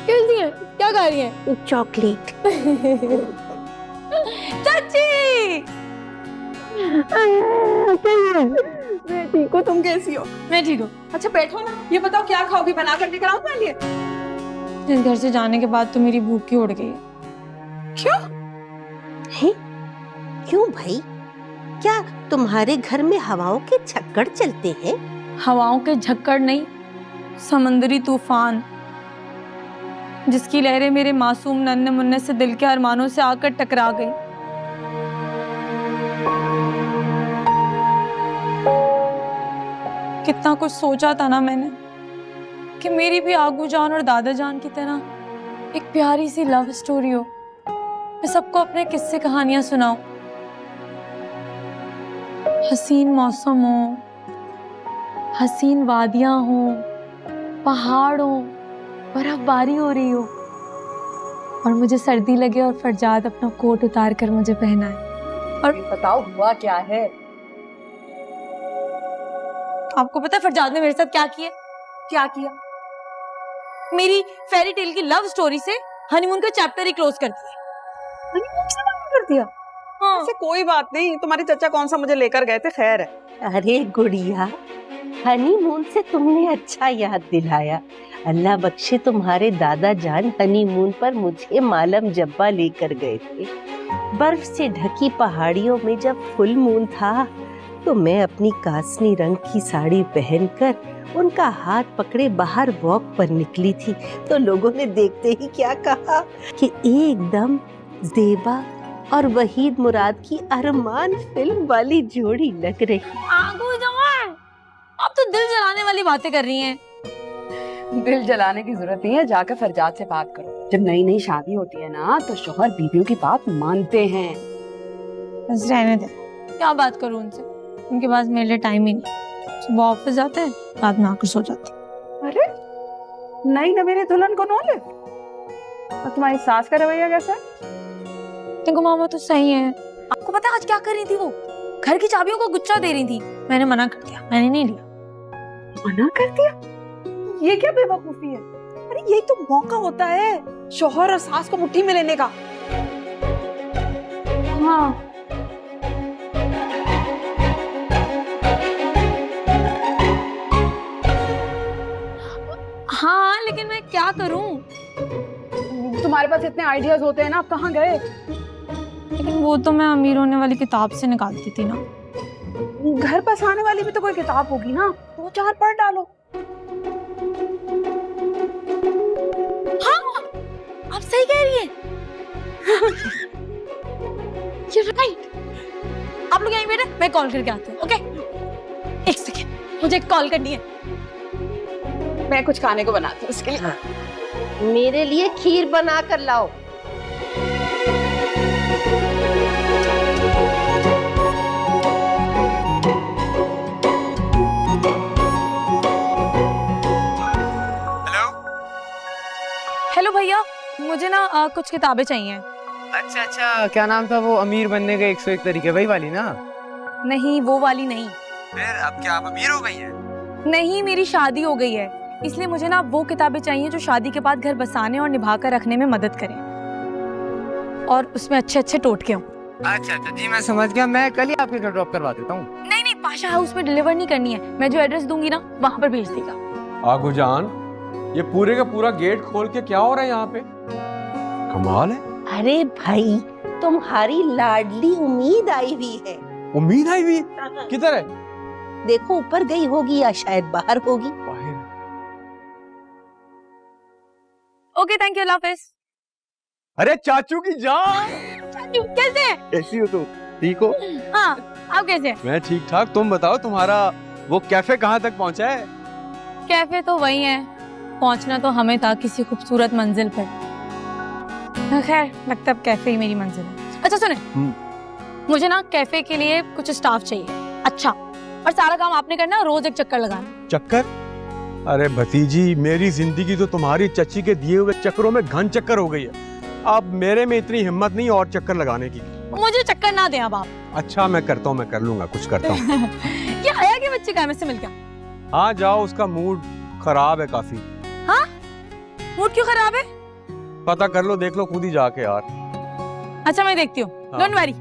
कैसी है? क्या खा रही है? चॉकलेट। चाची मैं ठीक हूँ, तुम कैसी हो? मैं ठीक हूँ। अच्छा बैठो ना, ये बताओ क्या खाओगी, बना कर लेकर आऊं तुम्हारे लिए? इस घर से जाने के बाद तो मेरी भूख ही उड़ गई है। क्यों? है? क्यों भाई? क्या तुम्हारे घर में हवाओं के झक्कड़ चलते हैं? हवाओं के झक्कड़ नहीं, समंदरी तूफान, जिसकी लहरें मेरे मासूम नन्हे मुन्ने से दिल के अरमानों से आकर टकरा गई। कितना कुछ सोचा था ना मैंने कि मेरी भी आगू जान और दादा जान की तरह एक प्यारी सी लव स्टोरी हो, मैं सबको अपने किस्से कहानियां सुनाऊं, हसीन मौसम हो, हसीन वादियां हो, पहाड़ हो, बर्फबारी हो रही हो और मुझे सर्दी लगे और फरजाद अपना कोट उतार कर मुझे पहनाए। और बताओ हुआ क्या है? आपको पता है फरजाद ने मेरे साथ क्या किया? क्या किया? मेरी फेरी टेल की लव स्टोरी से हनीमून का चैप्टर ही क्लोज कर दिया। हनीमून से मना कर दिया? हाँ। ऐसे कोई बात नहीं, तुम्हारे चाचा कौन सा मुझे लेकर गए थे, खैर है। अरे गुड़िया, हनीमून से तुमने अच्छा याद दिलाया। अल्लाह बख्शे तुम्हारे दादा जान हनीमून पर मुझे मालम जब्बा लेकर गए थे। बर्फ से ढकी पहाड़ियों में जब फुल मून था तो मैं अपनी कासनी रंग की साड़ी पहनकर उनका हाथ पकड़े बाहर वॉक पर निकली थी, तो लोगों ने देखते ही क्या कहा कि एकदम ज़ेबा और वहीद मुराद की अरमान फिल्म वाली जोड़ी लग रही। आगू जवान, आप तो दिल जलाने वाली बातें कर रही हैं। दिल जलाने की जरूरत नहीं है, जाकर फरजाद से बात करो। जब नई नई शादी होती है ना तो शौहर बीवियों की बात मानते हैं। बस रहने दे, क्या बात करूं उनसे, उनके पास मेरे लिए टाइम ही नहीं। सुबह ऑफिस जाते हैं, रात में आकर सो जाते हैं। अरे नई नवेरे दुल्हन को नौले, और तुम्हारी सास का रवैया कैसा है? देखो मामा तो सही है। आपको पता है आज क्या कर रही थी वो? घर की चाबियों को गुच्छा दे रही थी। मैंने मना कर दिया, मैंने नहीं लिया। मना कर दिया? ये क्या बेवकूफी है? अरे यही तो मौका होता है शौहर और सास को मुट्ठी में लेने का। हाँ हाँ, लेकिन मैं क्या करूं? तुम्हारे पास इतने आइडियाज होते हैं ना, अब कहाँ गए? लेकिन वो तो मैं अमीर होने वाली किताब से निकालती थी ना। घर पास आने वाली भी तो कोई किताब होगी ना, 2-4 पढ़ डालो। हाँ, आप सही कह रही हैं। You're right. आप लोग यहीं बैठे, मैं कॉल करके आती हूँ। ओके, एक सेकेंड, मुझे कॉल करनी है। मैं कुछ खाने को बनाती हूँ उसके लिए। मेरे लिए खीर बना कर लाओ। हेलो भैया, मुझे ना कुछ किताबें चाहिए। अच्छा अच्छा, क्या नाम था वो अमीर बनने के 101 तरीके, वही वाली ना? नहीं, वो वाली नहीं। फिर अब क्या आप अमीर हो गई हैं? नहीं, मेरी शादी हो गई है, इसलिए मुझे ना वो किताबें चाहिए जो शादी के बाद घर बसाने और निभा कर रखने में मदद करें और उसमें अच्छे अच्छे टोटके हों। अच्छा अच्छा जी, मैं समझ गया। मैं कल ही आपके घर ड्रॉप करवा देता हूँ। नहीं नहीं, पाशा हाउस में डिलीवर नहीं करनी है, मैं जो एड्रेस दूंगी ना वहाँ पर भेज देगा। आगू जान, ये पूरे का पूरा गेट खोल के क्या हो रहा है यहाँ पे? कमाल है। अरे भाई, तुम्हारी लाडली उम्मीद आई हुई है। उम्मीद आई हुई? किधर है? देखो ऊपर गई होगी या शायद बाहर होगी। बाहर। ओके, थैंक यू, अल्लाह हाफिज़। अरे चाचू की जान, चाचू कैसे हैं? कैसी हो तुम? ठीक हो? हाँ, आप कैसे हैं? मैं ठीक ठाक। तुम बताओ, तुम्हारा वो कैफे कहाँ तक पहुँचा है? कैफे तो वही है, पहुंचना तो हमें था किसी खूबसूरत मंजिल पर। खैर, लगता है कैफे ही मेरी मंजिल है। अच्छा सुने, मुझे ना कैफे के लिए कुछ स्टाफ चाहिए, अच्छा, और सारा काम आपने करना, रोज एक चक्कर लगाना। चक्कर? अरे भतीजी, मेरी जिंदगी तो तुम्हारी चच्ची के दिए हुए चक्करों में घन चक्कर हो गई है। अब मेरे में इतनी हिम्मत नहीं और चक्कर लगाने की। मुझे चक्कर ना दे अब आप। अच्छा मैं करता हूँ, मैं कर लूंगा, कुछ करता हूँ। ये हया के बच्चे का है, मुझसे मिल गया। हाँ जाओ, उसका मूड खराब है काफी। हाँ मूड क्यों खराब है? पता कर लो, देख लो खुद ही जाके यार। अच्छा मैं देखती हूँ, हाँ। Don't worry.